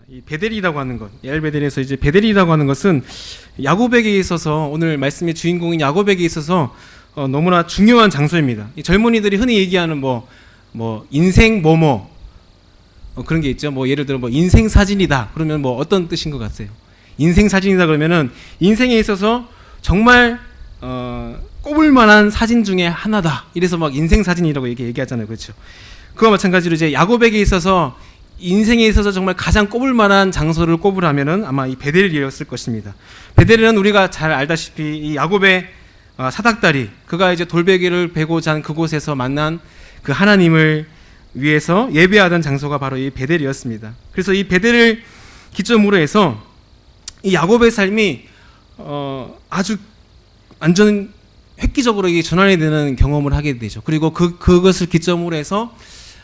이 베델이라고 하는 것, 엘베델에서 이제 베델이라고 하는 것은 야곱에게 있어서, 오늘 말씀의 주인공인 야곱에게 있어서 너무나 중요한 장소입니다. 이 젊은이들이 흔히 얘기하는 인생 그런 게 있죠. 예를 들어 인생 사진이다 그러면 어떤 뜻인 것 같아요? 인생 사진이다 그러면은 인생에 있어서 정말 꼽을 만한 사진 중에 하나다. 이래서 인생 사진이라고 얘기하잖아요, 그렇죠? 그와 마찬가지로 이제 야곱에게 있어서 인생에 있어서 정말 가장 꼽을 만한 장소를 꼽으라면은 아마 이 베델이었을 것입니다. 베델은 우리가 잘 알다시피 이 야곱의 사닥다리, 그가 이제 돌베개를 베고 잔 그곳에서 만난 그 하나님을 위해서 예배하던 장소가 바로 이 베델이었습니다. 그래서 이 베델을 기점으로 해서 이 야곱의 삶이 아주 완전 획기적으로 전환이 되는 경험을 하게 되죠. 그리고 그것을 기점으로 해서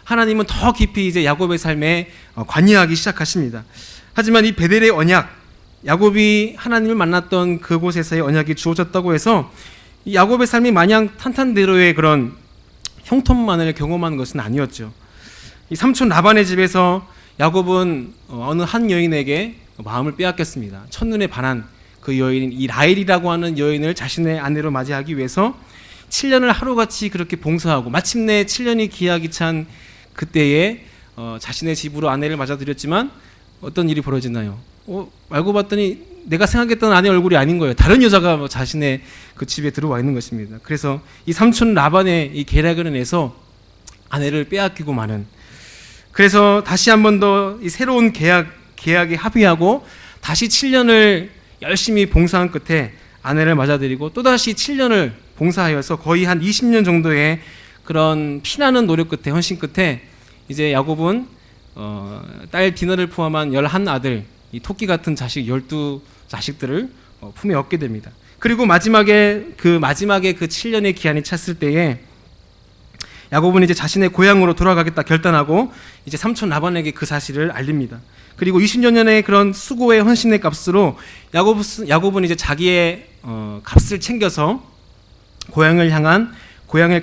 하나님은 더 깊이 이제 야곱의 삶에 관여하기 시작하십니다. 하지만 이 베델의 언약, 야곱이 하나님을 만났던 그곳에서의 언약이 주어졌다고 해서 이 야곱의 삶이 마냥 탄탄대로의 그런 형통만을 경험한 것은 아니었죠. 이 삼촌 라반의 집에서 야곱은 어느 한 여인에게 마음을 빼앗겼습니다. 첫눈에 반한 그 여인, 이 라헬이라고 하는 여인을 자신의 아내로 맞이하기 위해서 7년을 하루같이 그렇게 봉사하고 마침내 7년이 기약이 찬 그때에 자신의 집으로 아내를 맞아들였지만 어떤 일이 벌어지나요? 알고 봤더니 내가 생각했던 아내 얼굴이 아닌 거예요. 다른 여자가 자신의 그 집에 들어와 있는 것입니다. 그래서 이 삼촌 라반의 이 계략을 인해서 아내를 빼앗기고 마는, 그래서 다시 한 번 더 이 새로운 계약에 합의하고 다시 7년을 열심히 봉사한 끝에 아내를 맞아들이고 또다시 7년을 봉사하여서 거의 한 20년 정도의 그런 피나는 노력 끝에, 헌신 끝에 이제 야곱은 딸 디나를 포함한 11아들, 이 토끼 같은 자식 12자식들을 품에 얻게 됩니다. 그리고 마지막에 그 7년의 기한이 찼을 때에 야곱은 이제 자신의 고향으로 돌아가겠다 결단하고 이제 삼촌 라반에게 그 사실을 알립니다. 그리고 20여 년의 그런 수고의 헌신의 값으로 야곱은 이제 자기의 값을 챙겨서 고향을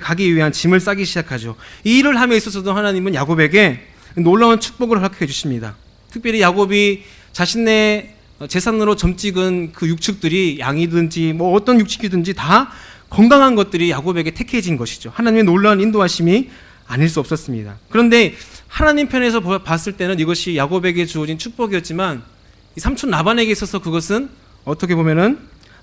가기 위한 짐을 싸기 시작하죠. 이 일을 함에 있어서도 하나님은 야곱에게 놀라운 축복을 허락해 주십니다. 특별히 야곱이 자신의 재산으로 점찍은 그 육축들이 양이든지 어떤 육축이든지 다 건강한 것들이 야곱에게 택해진 것이죠. 하나님의 놀라운 인도하심이 아닐 수 없었습니다. 그런데 하나님 편에서 봤을 때는 이것이 야곱에게 주어진 축복이었지만 이 삼촌 라반에게 있어서 그것은 어떻게 보면은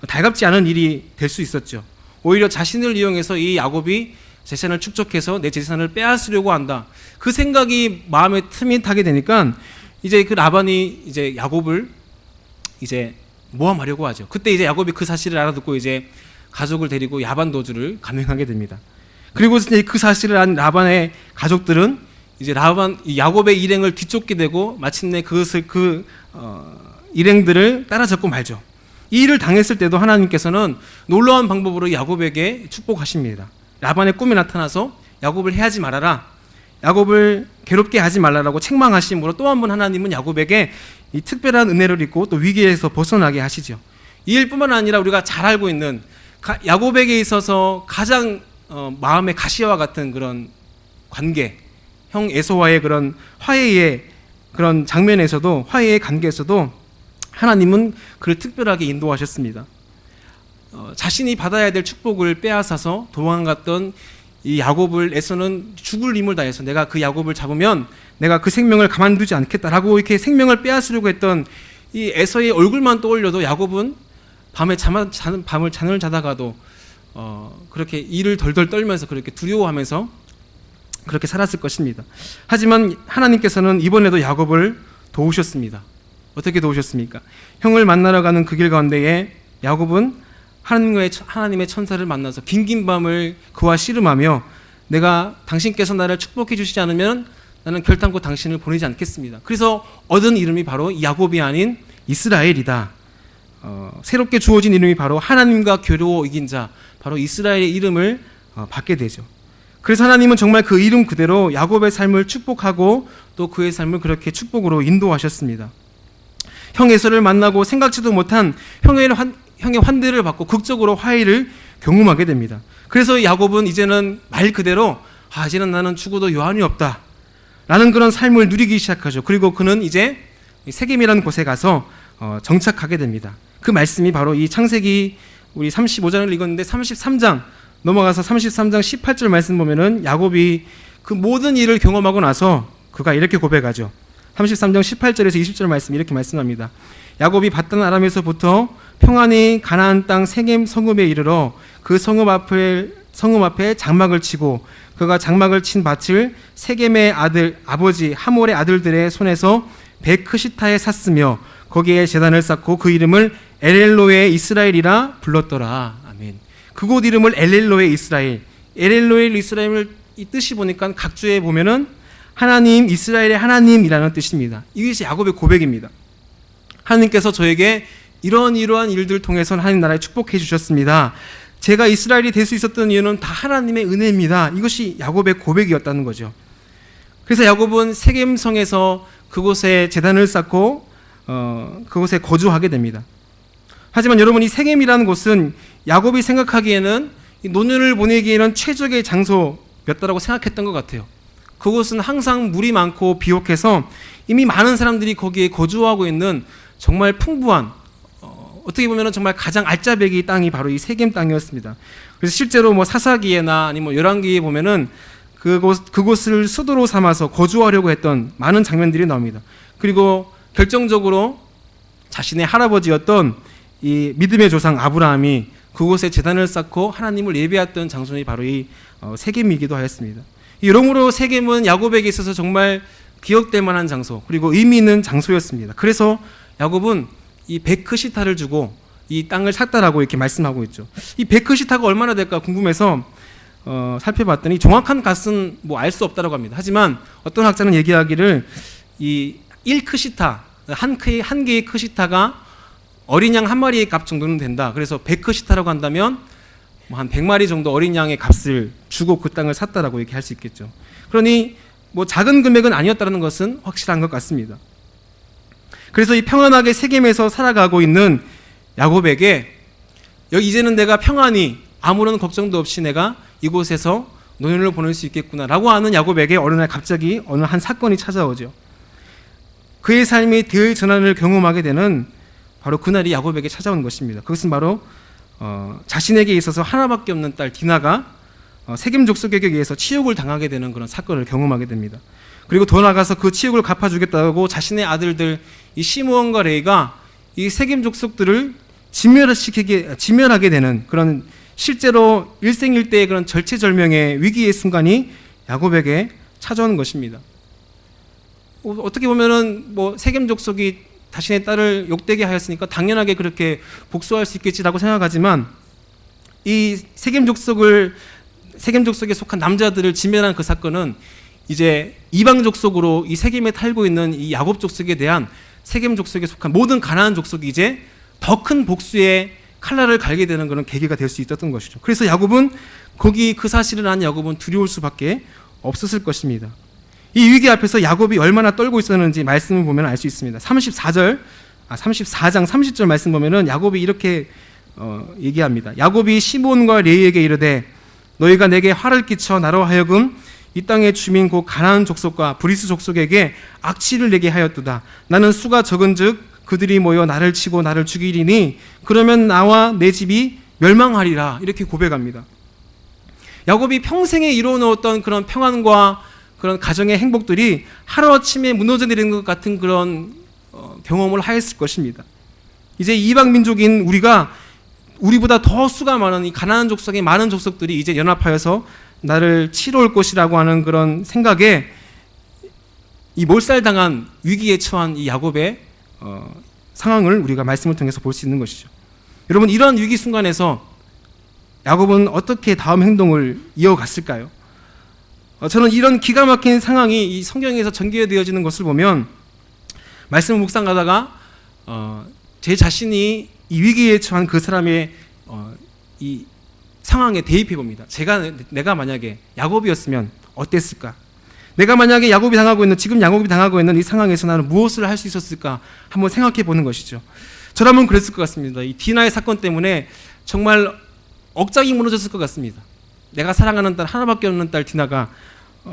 달갑지 않은 일이 될 수 있었죠. 오히려 자신을 이용해서 이 야곱이 재산을 축적해서 내 재산을 빼앗으려고 한다. 그 생각이 마음에 틈이 타게 되니까 이제 그 라반이 이제 야곱을 이제 모함하려고 하죠. 그때 이제 야곱이 그 사실을 알아듣고 이제 가족을 데리고 야반 도주를 감행하게 됩니다. 그리고 그 사실을 안 라반의 가족들은 이제 야곱의 일행을 뒤쫓게 되고 마침내 일행들을 따라잡고 말죠. 이 일을 당했을 때도 하나님께서는 놀라운 방법으로 야곱에게 축복하십니다. 라반의 꿈에 나타나서 야곱을 해하지 말아라, 야곱을 괴롭게 하지 말라라고 책망하심으로 또 한 번 하나님은 야곱에게 이 특별한 은혜를 입고 또 위기에서 벗어나게 하시죠. 이 일뿐만 아니라 우리가 잘 알고 있는 야곱에게 있어서 가장 마음의 가시와 같은 그런 관계, 형 에서와의 그런 화해의 그런 장면에서도, 화해의 관계에서도 하나님은 그를 특별하게 인도하셨습니다. 자신이 받아야 될 축복을 빼앗아서 도망갔던 이 야곱을 에서는 죽을 힘을 다해서 내가 그 야곱을 잡으면 내가 그 생명을 가만두지 않겠다라고 이렇게 생명을 빼앗으려고 했던 이 에서의 얼굴만 떠올려도 야곱은 밤을 잠을 자다가도 그렇게 이를 덜덜 떨면서 그렇게 두려워하면서 그렇게 살았을 것입니다. 하지만 하나님께서는 이번에도 야곱을 도우셨습니다. 어떻게 도우셨습니까? 형을 만나러 가는 그 길 가운데에 야곱은 하나님의 천사를 만나서 긴긴 밤을 그와 씨름하며 내가 당신께서 나를 축복해 주시지 않으면 나는 결단코 당신을 보내지 않겠습니다. 그래서 얻은 이름이 바로 야곱이 아닌 이스라엘이다. 새롭게 주어진 이름이 바로 하나님과 겨루어 이긴 자, 바로 이스라엘의 이름을 받게 되죠. 그래서 하나님은 정말 그 이름 그대로 야곱의 삶을 축복하고 또 그의 삶을 그렇게 축복으로 인도하셨습니다. 형 에서를 만나고 생각지도 못한 형의 환대를 받고 극적으로 화해를 경험하게 됩니다. 그래서 야곱은 이제는 말 그대로 이제는 나는 죽어도 여한이 없다 라는 그런 삶을 누리기 시작하죠. 그리고 그는 이제 세겜이라는 곳에 가서 정착하게 됩니다. 그 말씀이 바로 이 창세기 우리 35장을 읽었는데 33장 넘어가서 33장 18절 말씀 보면은 야곱이 그 모든 일을 경험하고 나서 그가 이렇게 고백하죠. 33장 18절에서 20절 말씀 이렇게 말씀합니다. 야곱이 밧단 아람에서부터 평안히 가나안 땅 세겜 성읍에 이르러 그 성읍 앞에 장막을 치고 그가 장막을 친 밭을 세겜의 아버지 하몰의 아들들의 손에서 베크시타에 샀으며 거기에 제단을 쌓고 그 이름을 엘엘로에 이스라엘이라 불렀더라. 아멘. 그곳 이름을 엘엘로에 이스라엘. 엘엘로에 이스라엘을 이 뜻이 보니까 각주에 보면은 하나님, 이스라엘의 하나님이라는 뜻입니다. 이것이 야곱의 고백입니다. 하나님께서 저에게 이러한 일들 통해서 하나님 나라에 축복해 주셨습니다. 제가 이스라엘이 될 수 있었던 이유는 다 하나님의 은혜입니다. 이것이 야곱의 고백이었다는 거죠. 그래서 야곱은 세겜성에서 그곳에 제단을 쌓고 그곳에 거주하게 됩니다. 하지만 여러분, 이 세겜이라는 곳은 야곱이 생각하기에는 노년을 보내기에는 최적의 장소였다고 생각했던 것 같아요. 그곳은 항상 물이 많고 비옥해서 이미 많은 사람들이 거기에 거주하고 있는 정말 풍부한 어떻게 보면 정말 가장 알짜배기 땅이 바로 이 세겜 땅이었습니다. 그래서 실제로 뭐 사사기에나 아니면 열왕기에 보면은 그곳을 수도로 삼아서 거주하려고 했던 많은 장면들이 나옵니다. 그리고 결정적으로 자신의 할아버지였던 이 믿음의 조상 아브라함이 그곳에 제단을 쌓고 하나님을 예배했던 장소이 바로 이 세겜이기도 하였습니다. 이러므로 세겜은 야곱에게 있어서 정말 기억될 만한 장소, 그리고 의미 있는 장소였습니다. 그래서 야곱은 이 베크시타를 주고 이 땅을 샀다라고 이렇게 말씀하고 있죠. 이 베크시타가 얼마나 될까 궁금해서 살펴봤더니 정확한 값은 뭐 알 수 없다고 합니다. 하지만 어떤 학자는 얘기하기를 이 1크시타, 한 개의 크시타가 어린 양 한 마리의 값 정도는 된다. 그래서 100크시타라고 한다면 뭐 한 100마리 정도 어린 양의 값을 주고 그 땅을 샀다라고 얘기할 수 있겠죠. 그러니 뭐 작은 금액은 아니었다는 것은 확실한 것 같습니다. 그래서 이 평안하게 세겜에서 살아가고 있는 야곱에게 여기 이제는 내가 평안히 아무런 걱정도 없이 내가 이곳에서 노년을 보낼 수 있겠구나라고 하는 야곱에게 어느 날 갑자기 어느 한 사건이 찾아오죠. 그의 삶이 대전환을 경험하게 되는 바로 그날이 야곱에게 찾아온 것입니다. 그것은 바로 자신에게 있어서 하나밖에 없는 딸 디나가 세겜 족속에게 의해서 치욕을 당하게 되는 그런 사건을 경험하게 됩니다. 그리고 더 나아가서 그 치욕을 갚아주겠다고 자신의 아들들 이 시므온과 레이가 이 세겜 족속들을 진멸하게 되는 그런 실제로 일생일대의 그런 절체절명의 위기의 순간이 야곱에게 찾아오는 것입니다. 어떻게 보면은 뭐 세겜 족속이 자신의 딸을 욕되게 하였으니까 당연하게 그렇게 복수할 수 있겠지라고 생각하지만 이 세겜 족속에 속한 남자들을 진멸한 그 사건은 이제 이방 족속으로 이 세겜에 살고 있는 이 야곱 족속에 대한 세겜 족속에 속한 모든 가나안 족속이 이제 더 큰 복수의 칼날을 갈게 되는 그런 계기가 될 수 있었던 것이죠. 그래서 야곱은 그 사실을 안 야곱은 두려울 수밖에 없었을 것입니다. 이 위기 앞에서 야곱이 얼마나 떨고 있었는지 말씀을 보면 알 수 있습니다. 34장 30절 말씀 보면은 야곱이 이렇게 얘기합니다. 야곱이 시므온과 레이에게 이르되 너희가 내게 화를 끼쳐 나로 하여금 이 땅의 주민 곧 가나안 족속과 브리스 족속에게 악취를 내게 하였도다. 나는 수가 적은즉 그들이 모여 나를 치고 나를 죽이리니 그러면 나와 내 집이 멸망하리라. 이렇게 고백합니다. 야곱이 평생에 이루어놓았던 그런 평안과 그런 가정의 행복들이 하루아침에 무너져 내리는 것 같은 그런 경험을 하였을 것입니다. 이제 이방 민족인 우리보다 더 수가 많은 이 가나안 족속의 많은 족속들이 이제 연합하여서 나를 치러 올 것이라고 하는 그런 생각에 이 몰살당한 위기에 처한 이 야곱의 상황을 우리가 말씀을 통해서 볼 수 있는 것이죠. 여러분, 이러한 위기 순간에서 야곱은 어떻게 다음 행동을 이어갔을까요? 저는 이런 기가 막힌 상황이 이 성경에서 전개되어지는 것을 보면 말씀을 묵상하다가 제 자신이 이 위기에 처한 그 사람의 이 상황에 대입해 봅니다. 내가 만약에 야곱이었으면 어땠을까? 내가 만약에 지금 야곱이 당하고 있는 이 상황에서 나는 무엇을 할 수 있었을까? 한번 생각해 보는 것이죠. 저라면 그랬을 것 같습니다. 이 디나의 사건 때문에 정말 억장이 무너졌을 것 같습니다. 내가 사랑하는 딸, 하나밖에 없는 딸 디나가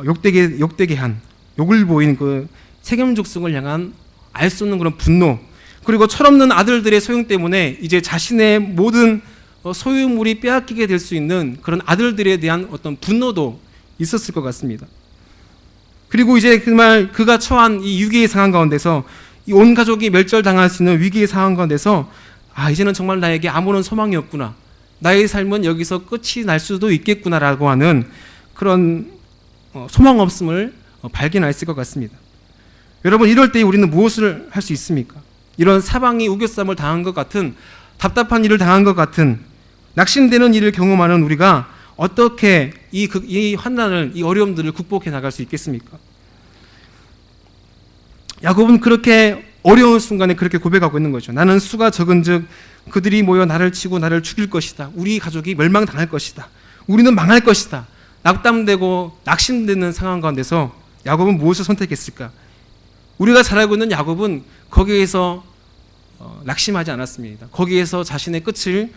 욕되게 한, 욕을 보인 그 세겜 족속을 향한 알 수 없는 그런 분노, 그리고 철없는 아들들의 소용 때문에 이제 자신의 모든 소유물이 빼앗기게 될 수 있는 그런 아들들에 대한 어떤 분노도 있었을 것 같습니다. 그리고 이제 정말 그가 처한 이 위기의 상황 가운데서 이 온 가족이 멸절당할 수 있는 위기의 상황 가운데서 이제는 정말 나에게 아무런 소망이 없구나, 나의 삶은 여기서 끝이 날 수도 있겠구나라고 하는 그런 소망 없음을 발견했을 것 같습니다. 여러분, 이럴 때 우리는 무엇을 할 수 있습니까? 이런 사방이 우겨쌈을 당한 것 같은, 답답한 일을 당한 것 같은, 낙심되는 일을 경험하는 우리가 어떻게 이 환난을, 이 어려움들을 극복해 나갈 수 있겠습니까? 야곱은 그렇게 어려운 순간에 그렇게 고백하고 있는 거죠. 나는 수가 적은즉 그들이 모여 나를 치고 나를 죽일 것이다. 우리 가족이 멸망당할 것이다. 우리는 망할 것이다. 낙담되고 낙심되는 상황 가운데서 야곱은 무엇을 선택했을까? 우리가 잘 알고 있는 야곱은 거기에서 낙심하지 않았습니다. 거기에서 자신의 끝을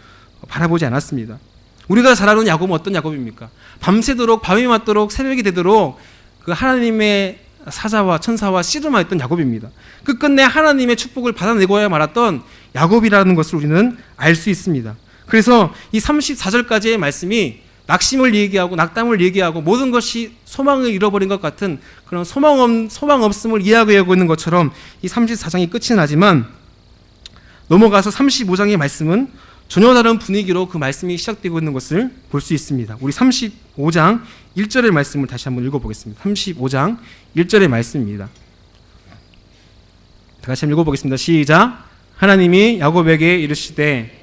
바라보지 않았습니다. 우리가 잘 아는 야곱은 어떤 야곱입니까? 밤새도록, 밤이 맞도록, 새벽이 되도록 그 하나님의 사자와 천사와 씨름하였던 야곱입니다. 끝끝내 하나님의 축복을 받아내고야 말았던 야곱이라는 것을 우리는 알 수 있습니다. 그래서 이 34절까지의 말씀이 낙심을 얘기하고 낙담을 얘기하고 모든 것이 소망을 잃어버린 것 같은 그런 소망 없음을 이야기하고 있는 것처럼 이 34장이 끝이 나지만, 넘어가서 35장의 말씀은 전혀 다른 분위기로 그 말씀이 시작되고 있는 것을 볼 수 있습니다. 우리 35장 1절의 말씀을 다시 한번 읽어보겠습니다. 35장 1절의 말씀입니다. 다시 한번 읽어보겠습니다. 시작. 하나님이 야곱에게 이르시되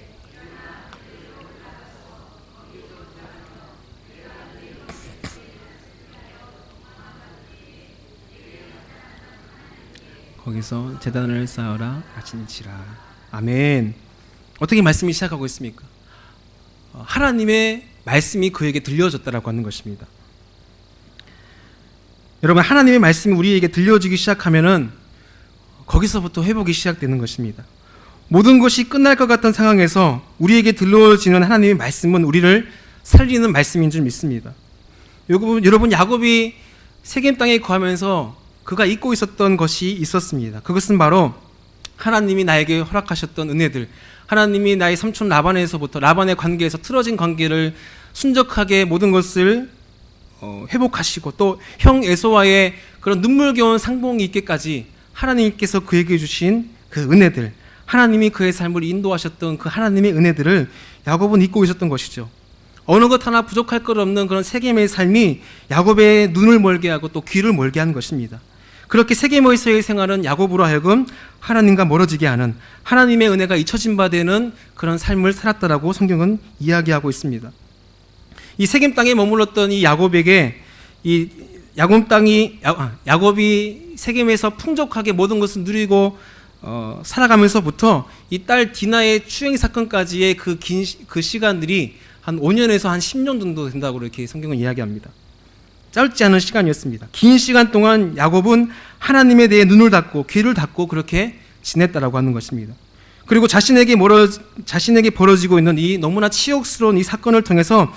거기서 제단을 쌓으라 하시니라. 아멘. 어떻게 말씀이 시작하고 있습니까? 하나님의 말씀이 그에게 들려졌다라고 하는 것입니다. 여러분, 하나님의 말씀이 우리에게 들려지기 시작하면은 거기서부터 회복이 시작되는 것입니다. 모든 것이 끝날 것 같은 상황에서 우리에게 들려지는 하나님의 말씀은 우리를 살리는 말씀인 줄 믿습니다. 여러분, 야곱이 세겜 땅에 거하면서 그가 잊고 있었던 것이 있었습니다. 그것은 바로 하나님이 나에게 허락하셨던 은혜들, 하나님이 나의 삼촌 라반의 관계에서 틀어진 관계를 순적하게 모든 것을 회복하시고, 또 형 에서와의 그런 눈물겨운 상봉이 있기까지 하나님께서 그에게 주신 그 은혜들, 하나님이 그의 삶을 인도하셨던 그 하나님의 은혜들을 야곱은 잊고 있었던 것이죠. 어느 것 하나 부족할 것 없는 그런 세겜의 삶이 야곱의 눈을 멀게 하고 또 귀를 멀게 하는 것입니다. 그렇게 세겜에서의 생활은 야곱으로 하여금 하나님과 멀어지게 하는, 하나님의 은혜가 잊혀진 바 되는 그런 삶을 살았다라고 성경은 이야기하고 있습니다. 이 세겜 땅에 머물렀던 이 야곱에게 이 야곱이 세겜에서 풍족하게 모든 것을 누리고 살아가면서부터 이 딸 디나의 추행 사건까지의 그 시간들이 한 5년에서 한 10년 정도 된다고 이렇게 성경은 이야기합니다. 짧지 않은 시간이었습니다. 긴 시간 동안 야곱은 하나님에 대해 눈을 닫고 귀를 닫고 그렇게 지냈다라고 하는 것입니다. 그리고 자신에게 벌어지고 있는 이 너무나 치욕스러운 이 사건을 통해서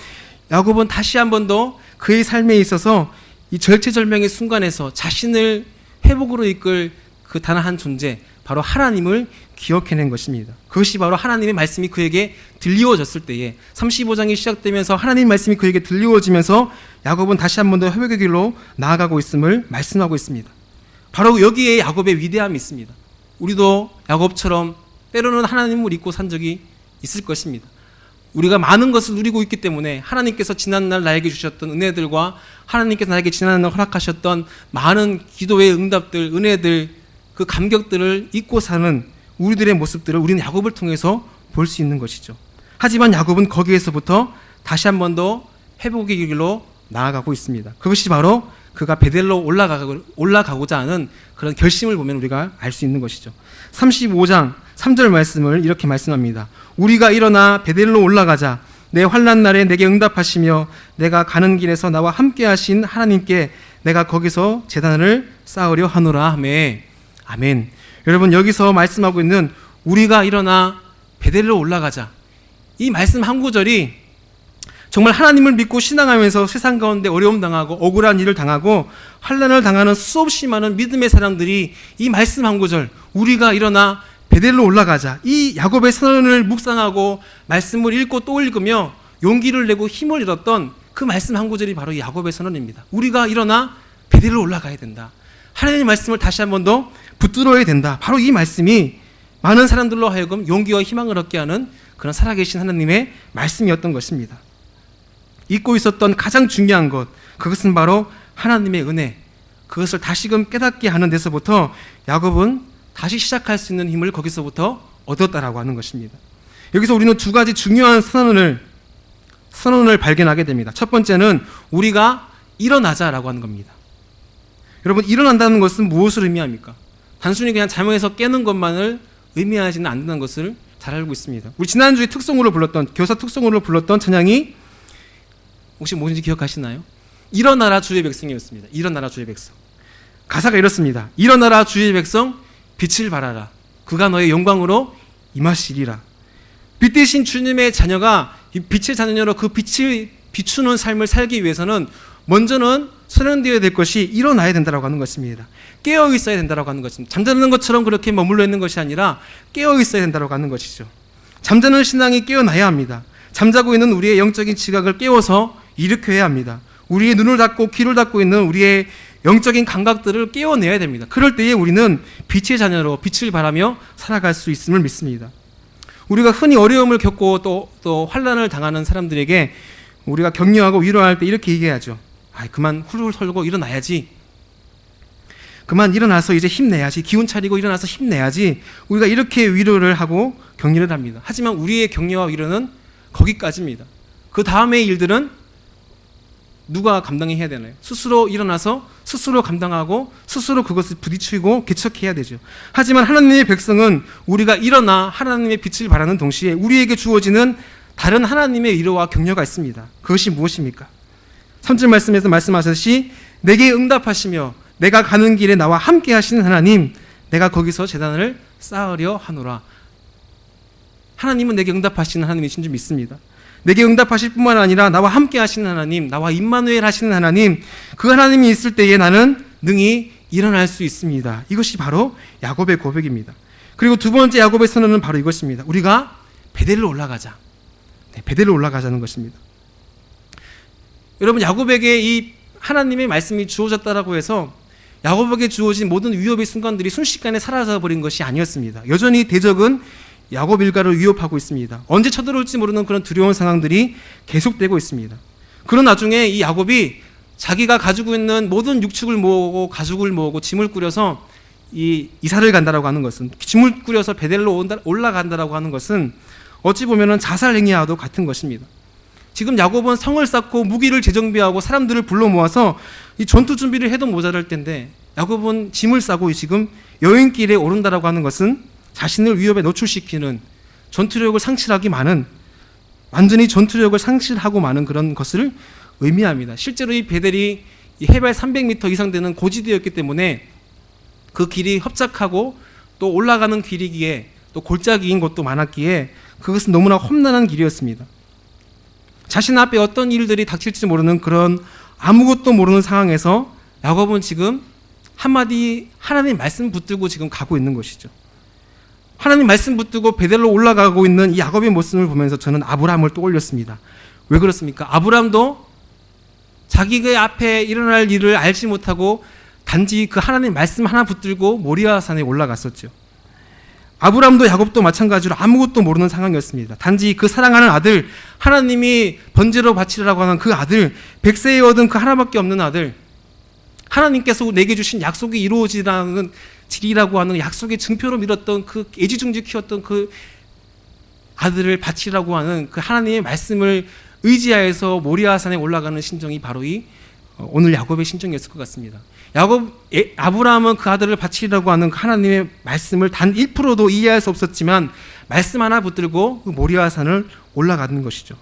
야곱은 다시 한 번 더 그의 삶에 있어서 이 절체절명의 순간에서 자신을 회복으로 이끌 그 단 한 존재, 바로 하나님을 기억해낸 것입니다. 그것이 바로 하나님의 말씀이 그에게 들리워졌을 때에, 35장이 시작되면서 하나님의 말씀이 그에게 들리워지면서 야곱은 다시 한 번 더 회복의 길로 나아가고 있음을 말씀하고 있습니다. 바로 여기에 야곱의 위대함이 있습니다. 우리도 야곱처럼 때로는 하나님을 잊고 산 적이 있을 것입니다. 우리가 많은 것을 누리고 있기 때문에 하나님께서 지난날 나에게 주셨던 은혜들과 하나님께서 나에게 지난날 허락하셨던 많은 기도의 응답들, 은혜들, 그 감격들을 잊고 사는 우리들의 모습들을 우리는 야곱을 통해서 볼 수 있는 것이죠. 하지만 야곱은 거기에서부터 다시 한 번 더 회복의 길로 나아가고 있습니다. 그것이 바로 그가 베델로 올라가고자 하는 그런 결심을 보면 우리가 알 수 있는 것이죠. 35장 3절 말씀을 이렇게 말씀합니다. 우리가 일어나 베델로 올라가자. 내 환난 날에 내게 응답하시며 내가 가는 길에서 나와 함께 하신 하나님께 내가 거기서 제단을 쌓으려 하노라 하매. 아멘. 여러분, 여기서 말씀하고 있는 우리가 일어나 베델로 올라가자, 이 말씀 한 구절이 정말 하나님을 믿고 신앙하면서 세상 가운데 어려움 당하고 억울한 일을 당하고 환난을 당하는 수없이 많은 믿음의 사람들이 이 말씀 한 구절, 우리가 일어나 베델로 올라가자, 이 야곱의 선언을 묵상하고 말씀을 읽고 또 읽으며 용기를 내고 힘을 잃었던 그 말씀 한 구절이 바로 이 야곱의 선언입니다. 우리가 일어나 베델로 올라가야 된다. 하나님의 말씀을 다시 한 번 더 붙들어야 된다. 바로 이 말씀이 많은 사람들로 하여금 용기와 희망을 얻게 하는 그런 살아계신 하나님의 말씀이었던 것입니다. 잊고 있었던 가장 중요한 것, 그것은 바로 하나님의 은혜, 그것을 다시금 깨닫게 하는 데서부터 야곱은 다시 시작할 수 있는 힘을 거기서부터 얻었다라고 하는 것입니다. 여기서 우리는 두 가지 중요한 선언을 발견하게 됩니다. 첫 번째는 우리가 일어나자라고 하는 겁니다. 여러분, 일어난다는 것은 무엇을 의미합니까? 단순히 그냥 잠에서 깨는 것만을 의미하지는 않는다는 것을 잘 알고 있습니다. 우리 지난주에 교사 특송으로 불렀던 찬양이 혹시 뭔지 기억하시나요? 일어나라 주의 백성이었습니다. 일어나라 주의 백성. 가사가 이렇습니다. 일어나라 주의 백성, 빛을 발하라. 그가 너의 영광으로 임하시리라. 빛 대신 주님의 자녀가 빛의 자녀로 그 빛을 비추는 삶을 살기 위해서는 먼저는 선언되어야 될 것이 일어나야 된다고 하는 것입니다. 깨어 있어야 된다고 하는 것입니다. 잠자는 것처럼 그렇게 머물러 있는 것이 아니라 깨어 있어야 된다고 하는 것이죠. 잠자는 신앙이 깨어나야 합니다. 잠자고 있는 우리의 영적인 지각을 깨워서 일으켜야 합니다. 우리의 눈을 닫고 귀를 닫고 있는 우리의 영적인 감각들을 깨워내야 됩니다. 그럴 때에 우리는 빛의 자녀로 빛을 발하며 살아갈 수 있음을 믿습니다. 우리가 흔히 어려움을 겪고 또 환난을 당하는 사람들에게 우리가 격려하고 위로할 때 이렇게 얘기하죠. 그만 훌훌 털고 일어나야지. 그만 일어나서 이제 힘내야지. 기운 차리고 일어나서 힘내야지. 우리가 이렇게 위로를 하고 격려를 합니다. 하지만 우리의 격려와 위로는 거기까지입니다. 그 다음의 일들은 누가 감당해야 되나요? 스스로 일어나서 스스로 감당하고 스스로 그것을 부딪히고 개척해야 되죠. 하지만 하나님의 백성은 우리가 일어나 하나님의 빛을 발하는 동시에 우리에게 주어지는 다른 하나님의 위로와 격려가 있습니다. 그것이 무엇입니까? 3절 말씀에서 말씀하셨듯이 내게 응답하시며 내가 가는 길에 나와 함께 하시는 하나님, 내가 거기서 제단을 쌓으려 하노라. 하나님은 내게 응답하시는 하나님이신 줄 믿습니다. 내게 응답하실 뿐만 아니라 나와 함께 하시는 하나님, 나와 임마누엘 하시는 하나님, 그 하나님이 있을 때에 나는 능히 일어날 수 있습니다. 이것이 바로 야곱의 고백입니다. 그리고 두 번째 야곱의 선언은 바로 이것입니다. 우리가 베델로 올라가자. 베델로 올라가자는 것입니다. 여러분, 야곱에게 이 하나님의 말씀이 주어졌다라고 해서 야곱에게 주어진 모든 위협의 순간들이 순식간에 사라져버린 것이 아니었습니다. 여전히 대적은 야곱 일가를 위협하고 있습니다. 언제 쳐들어올지 모르는 그런 두려운 상황들이 계속되고 있습니다. 그런 와중에 이 야곱이 자기가 가지고 있는 모든 육축을 모으고 가죽을 모으고 짐을 꾸려서 이 이사를 간다라고 하는 것은, 짐을 꾸려서 베델로 올라간다라고 하는 것은 어찌 보면은 자살 행위와도 같은 것입니다. 지금 야곱은 성을 쌓고 무기를 재정비하고 사람들을 불러 모아서 이 전투 준비를 해도 모자랄 텐데 야곱은 짐을 싸고 지금 여행길에 오른다라고 하는 것은 자신을 위협에 노출시키는, 전투력을 상실하기 많은, 완전히 전투력을 상실하고 많은 그런 것을 의미합니다. 실제로 이 베델이 해발 300m 이상 되는 고지대였기 때문에 그 길이 협착하고 또 올라가는 길이기에 또 골짜기인 곳도 많았기에 그것은 너무나 험난한 길이었습니다. 자신 앞에 어떤 일들이 닥칠지 모르는 그런 아무것도 모르는 상황에서 야곱은 지금 한마디 하나님 말씀 붙들고 지금 가고 있는 것이죠. 하나님 말씀 붙들고 베델로 올라가고 있는 이 야곱의 모습을 보면서 저는 아브라함을 떠올렸습니다. 왜 그렇습니까? 아브라함도 자기가 앞에 일어날 일을 알지 못하고 단지 그 하나님 말씀 하나 붙들고 모리아 산에 올라갔었죠. 아브라함도 야곱도 마찬가지로 아무것도 모르는 상황이었습니다. 단지 그 사랑하는 아들, 하나님이 번제로 바치라고 하는 그 아들, 백세에 얻은 그 하나밖에 없는 아들, 하나님께서 내게 주신 약속이 이루어지리라고 하는 약속의 증표로 밀었던 그 애지중지 키웠던 그 아들을 바치라고 하는 그 하나님의 말씀을 의지하여서 모리아산에 올라가는 심정이 바로 이 오늘 야곱의 심정이었을 것 같습니다. 아브라함은 그 아들을 바치라고 하는 그 하나님의 말씀을 단 1%도 이해할 수 없었지만 말씀 하나 붙들고 그 모리아산을 올라가는 것이죠.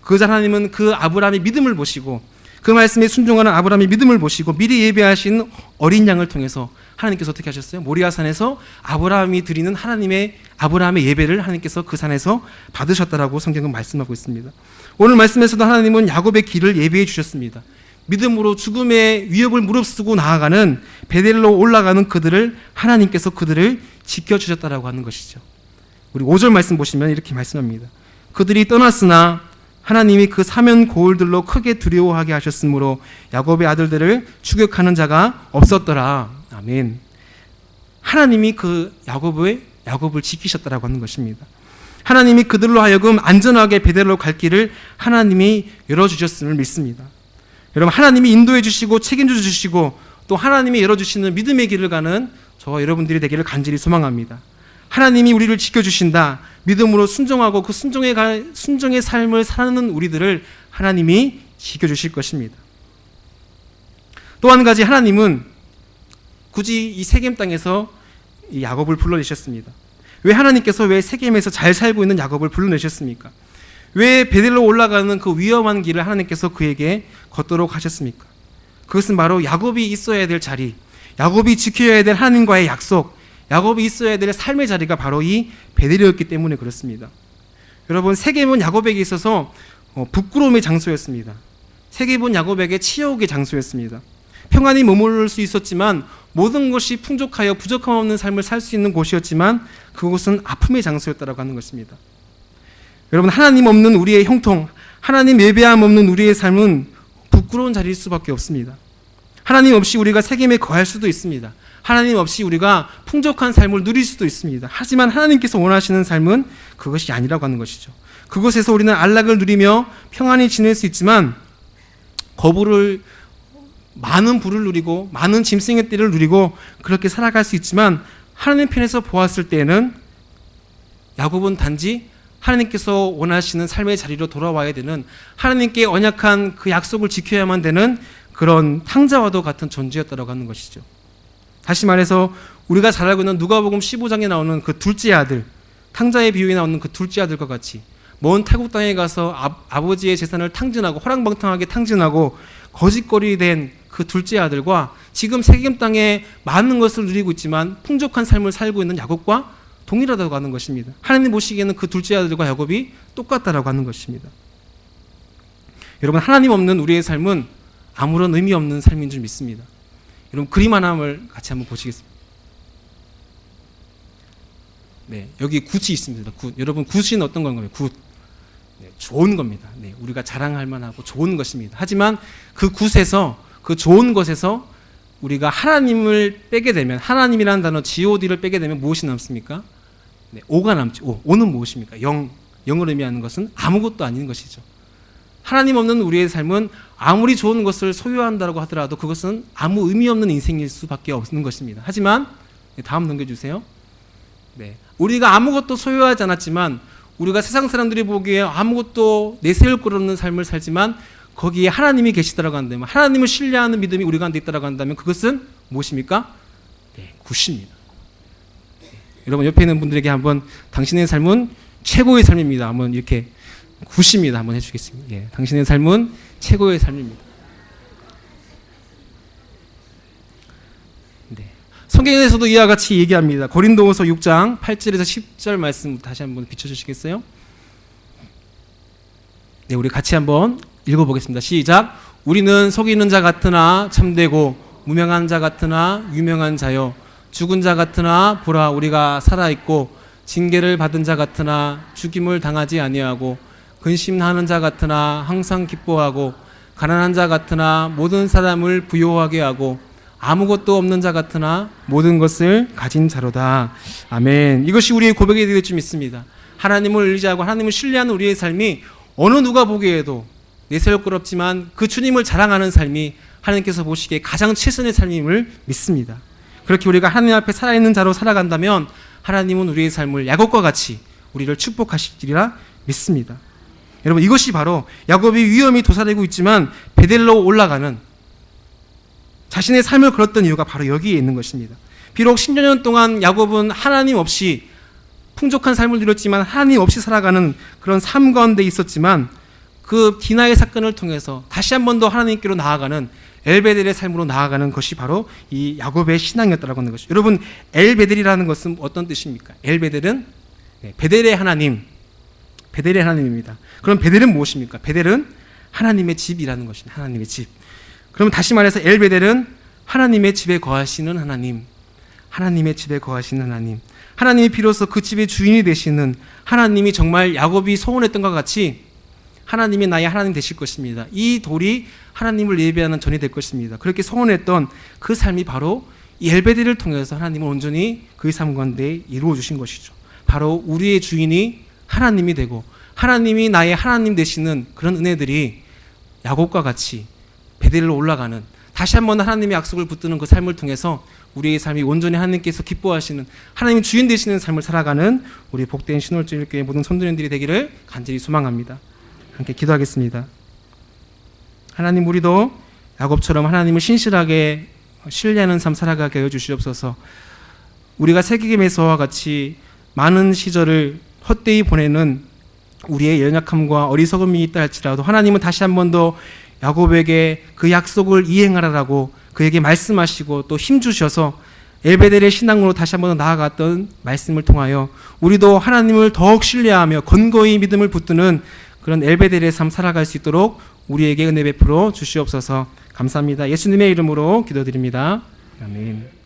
그 하나님은 그 아브라함의 믿음을 보시고 그 말씀에 순종하는 아브라함의 믿음을 보시고 미리 예배하신 어린 양을 통해서 하나님께서 어떻게 하셨어요? 모리아산에서 아브라함이 드리는 아브라함의 예배를 하나님께서 그 산에서 받으셨다라고 성경은 말씀하고 있습니다. 오늘 말씀에서도 하나님은 야곱의 길을 예비해 주셨습니다. 믿음으로 죽음의 위협을 무릅쓰고 나아가는 베델로 올라가는 그들을 하나님께서 그들을 지켜주셨다라고 하는 것이죠. 우리 5절 말씀 보시면 이렇게 말씀합니다. 그들이 떠났으나 하나님이 그 사면 고울들로 크게 두려워하게 하셨으므로 야곱의 아들들을 추격하는 자가 없었더라. 아멘. 하나님이 그 야곱을 지키셨다라고 하는 것입니다. 하나님이 그들로 하여금 안전하게 베델로 갈 길을 하나님이 열어주셨음을 믿습니다. 여러분, 하나님이 인도해 주시고 책임져 주시고 또 하나님이 열어주시는 믿음의 길을 가는 저와 여러분들이 되기를 간절히 소망합니다. 하나님이 우리를 지켜주신다. 믿음으로 순종하고 그 순종의 삶을 사는 우리들을 하나님이 지켜주실 것입니다. 또 한 가지, 하나님은 굳이 이 세겜 땅에서 이 야곱을 불러내셨습니다. 왜 하나님께서 왜 세겜에서 잘 살고 있는 야곱을 불러내셨습니까? 왜 베델로 올라가는 그 위험한 길을 하나님께서 그에게 걷도록 하셨습니까? 그것은 바로 야곱이 있어야 될 자리, 야곱이 지켜야 될 하나님과의 약속, 야곱이 있어야 될 삶의 자리가 바로 이 베델이었기 때문에 그렇습니다. 여러분, 세겜은 야곱에게 있어서 부끄러움의 장소였습니다. 세겜은 야곱에게 치욕의 장소였습니다. 평안히 머무를 수 있었지만 모든 것이 풍족하여 부족함 없는 삶을 살 수 있는 곳이었지만 그곳은 아픔의 장소였다라고 하는 것입니다. 여러분, 하나님 없는 우리의 형통, 하나님 예배함 없는 우리의 삶은 부끄러운 자리일 수밖에 없습니다. 하나님 없이 우리가 세겜에 거할 수도 있습니다. 하나님 없이 우리가 풍족한 삶을 누릴 수도 있습니다. 하지만 하나님께서 원하시는 삶은 그것이 아니라고 하는 것이죠. 그곳에서 우리는 안락을 누리며 평안히 지낼 수 있지만 많은 부를 누리고 많은 짐승의 띠를 누리고 그렇게 살아갈 수 있지만 하나님 편에서 보았을 때에는 야곱은 단지 하나님께서 원하시는 삶의 자리로 돌아와야 되는, 하나님께 언약한 그 약속을 지켜야만 되는 그런 탕자와도 같은 존재였다고 하는 것이죠. 다시 말해서 우리가 잘 알고 있는 누가복음 15장에 나오는 그 둘째 아들, 탕자의 비유에 나오는 그 둘째 아들과 같이 먼 태국 땅에 가서 아버지의 재산을 탕진하고 호랑방탕하게 탕진하고 거짓거리 된 그 둘째 아들과 지금 세겜 땅에 많은 것을 누리고 있지만 풍족한 삶을 살고 있는 야곱과 동일하다고 하는 것입니다. 하나님 보시기에는 그 둘째 아들과 야곱이 똑같다라고 하는 것입니다. 여러분, 하나님 없는 우리의 삶은 아무런 의미 없는 삶인 줄 믿습니다. 여러분, 그림 하나를 같이 한번 보시겠습니다. 네, 여기 굿이 있습니다. 굿. 여러분, 굿은 어떤 건가요? 굿. 네, 좋은 겁니다. 네, 우리가 자랑할 만하고 좋은 것입니다. 하지만 그 굿에서, 그 좋은 것에서 우리가 하나님을 빼게 되면, 하나님이라는 단어 god를 빼게 되면 무엇이 남습니까? 네, 오가 남지. 오는 무엇입니까? 영을 의미하는 것은 아무것도 아닌 것이죠. 하나님 없는 우리의 삶은 아무리 좋은 것을 소유한다고 하더라도 그것은 아무 의미 없는 인생일 수밖에 없는 것입니다. 하지만 다음 넘겨주세요. 네, 우리가 아무것도 소유하지 않았지만 우리가 세상 사람들이 보기에 아무것도 내세울 것 없는 삶을 살지만 거기에 하나님이 계시다라고 한다면, 하나님을 신뢰하는 믿음이 우리 가운데 있다라고 한다면 그것은 무엇입니까? 네, 굿입니다. 네, 여러분, 옆에 있는 분들에게 한번 당신의 삶은 최고의 삶입니다. 한번 이렇게 굿입니다. 한번 해주겠습니다. 예, 당신의 삶은 최고의 삶입니다. 네, 성경에서도 이와 같이 얘기합니다. 고린도후서 6장 8절에서 10절 말씀 다시 한번 비춰주시겠어요? 네, 우리 같이 한번 읽어보겠습니다. 시작. 우리는 속이는 자 같으나 참되고 무명한 자 같으나 유명한 자요, 죽은 자 같으나 보라 우리가 살아있고 징계를 받은 자 같으나 죽임을 당하지 아니하고 근심하는 자 같으나 항상 기뻐하고 가난한 자 같으나 모든 사람을 부요하게 하고 아무것도 없는 자 같으나 모든 것을 가진 자로다. 아멘. 이것이 우리의 고백이 될 줄 믿습니다. 하나님을 의지하고 하나님을 신뢰하는 우리의 삶이 어느 누가 보기에도 내세울 것 없지만 그 주님을 자랑하는 삶이 하나님께서 보시기에 가장 최선의 삶임을 믿습니다. 그렇게 우리가 하나님 앞에 살아있는 자로 살아간다면 하나님은 우리의 삶을 야곱과 같이 우리를 축복하시리라 믿습니다. 여러분, 이것이 바로 야곱이 위험이 도사리고 있지만 베델로 올라가는 자신의 삶을 걸었던 이유가 바로 여기에 있는 것입니다. 비록 10여 년 동안 야곱은 하나님 없이 풍족한 삶을 누렸지만 하나님 없이 살아가는 그런 삶 가운데 있었지만 그 디나의 사건을 통해서 다시 한 번 더 하나님께로 나아가는 엘베델의 삶으로 나아가는 것이 바로 이 야곱의 신앙이었다고 하는 것이죠. 여러분, 엘베델이라는 것은 어떤 뜻입니까? 엘베델은 베델의 하나님, 베델의 하나님입니다. 그럼 베델은 무엇입니까? 베델은 하나님의 집이라는 것입니다. 하나님의 집. 그러면 다시 말해서 엘베델은 하나님의 집에 거하시는 하나님, 하나님의 집에 거하시는 하나님, 하나님이 비로소 그 집의 주인이 되시는 하나님이 정말 야곱이 소원했던 것 같이 하나님이 나의 하나님 되실 것입니다. 이 돌이 하나님을 예배하는 전이 될 것입니다. 그렇게 소원했던 그 삶이 바로 이 엘베델을 통해서 하나님은 온전히 그의 삶 가운데 이루어 주신 것이죠. 바로 우리의 주인이 하나님이 되고 하나님이 나의 하나님 되시는 그런 은혜들이 야곱과 같이 베델로 올라가는, 다시 한번 하나님의 약속을 붙드는 그 삶을 통해서 우리의 삶이 온전히 하나님께서 기뻐하시는, 하나님이 주인 되시는 삶을 살아가는 우리 복된 신월주일교회 모든 성도님들이 되기를 간절히 소망합니다. 함께 기도하겠습니다. 하나님, 우리도 야곱처럼 하나님을 신실하게 신뢰하는 삶 살아가게 하여 주시옵소서. 우리가 세계임에서와 같이 많은 시절을 헛되이 보내는 우리의 연약함과 어리석음이 있다 할지라도 하나님은 다시 한 번 더 야곱에게 그 약속을 이행하라고 그에게 말씀하시고 또 힘주셔서 엘베델의 신앙으로 다시 한 번 더 나아갔던 말씀을 통하여 우리도 하나님을 더욱 신뢰하며 건거히 믿음을 붙드는 그런 엘베델의 삶 살아갈 수 있도록 우리에게 은혜 베풀어 주시옵소서. 감사합니다. 예수님의 이름으로 기도드립니다. 아멘.